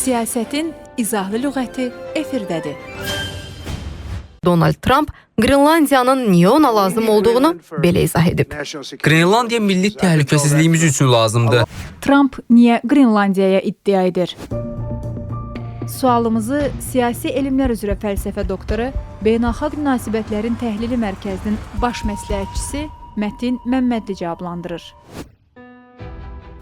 Siyasətin izahlı lüğəti efirdədir. Donald Trump Qrenlandiyanın niyə ona lazım olduğunu belə izah edib. Qrenlandiya milli təhlükəsizliyimiz üçün lazımdır. Trump niyə Qrenlandiyaya iddia edir? Sualımızı Siyasi Elmlər üzrə fəlsəfə doktoru, Beynəlxalq Münasibətlərin Təhlili Mərkəzinin baş məsləhətçisi Mətin Məmmədli cavablandırır.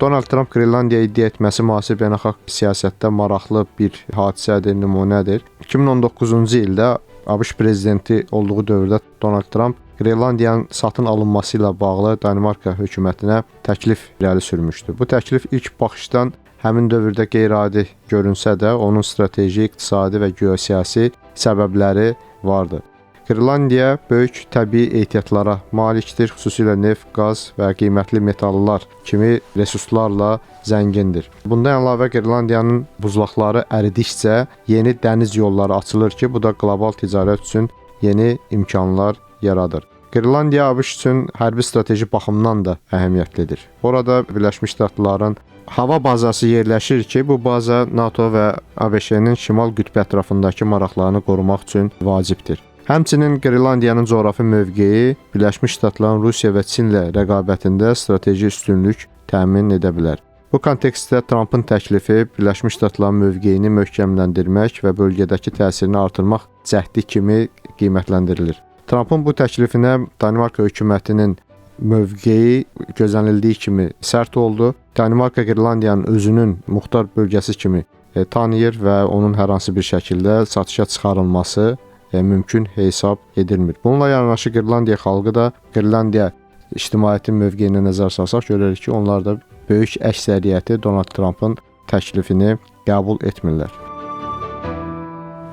Donald Trump Qrenlandiyaya iddia etməsi müasir beynəlxalq siyasətdə maraqlı bir hadisədir, nümunədir. 2019-cu ildə ABŞ prezidenti olduğu dövrdə Donald Trump Qrenlandiyanın satın alınması ilə bağlı Danimarka hökumətinə təklif irəli sürmüşdü. Bu təklif ilk baxışdan həmin dövrdə qeyri-adi görünsə də, onun strateji, iqtisadi və geosiyasi səbəbləri vardı. Qrenlandiya böyük təbii ehtiyatlara malikdir, xüsusilə neft, qaz və qiymətli metallar kimi resurslarla zəngindir. Bundan əlavə Qrenlandiyanın buzlaqları əridikcə yeni dəniz yolları açılır ki, bu da qlobal ticarət üçün yeni imkanlar yaradır. Qrenlandiya ABŞ üçün hərbi strateji baxımdan da əhəmiyyətlidir. Orada Birləşmiş Ştatların hava bazası yerləşir ki, bu baza NATO və ABŞ-nin şimal qütbü ətrafındakı maraqlarını qorumaq üçün vacibdir. Həmçinin Qrenlandiyanın coğrafi mövqeyi Birləşmiş Ştatların Rusiya və Çinlə rəqabətində strateji üstünlük təmin edə bilər. Bu kontekstdə Trumpın təklifi Birləşmiş Ştatların mövqeyini möhkəmləndirmək və bölgədəki təsirini artırmaq cəhdi kimi qiymətləndirilir. Trumpın bu təklifinə Danimarka hökumətinin mövqeyi gözlənildiyi kimi sərt oldu. Danimarka Qrenlandiyanın özünün muxtar bölgəsi kimi tanıyır və onun hər hansı bir şəkildə satışa çıxarılması mümkün hesab edilmir. Bununla yanaşı Qrenlandiya xalqı da Qrenlandiya ictimaiyyətin mövqeyinə nəzər salsaq görürük ki, onlar da böyük əksəriyyəti Donald Trumpın təklifini qəbul etmirlər.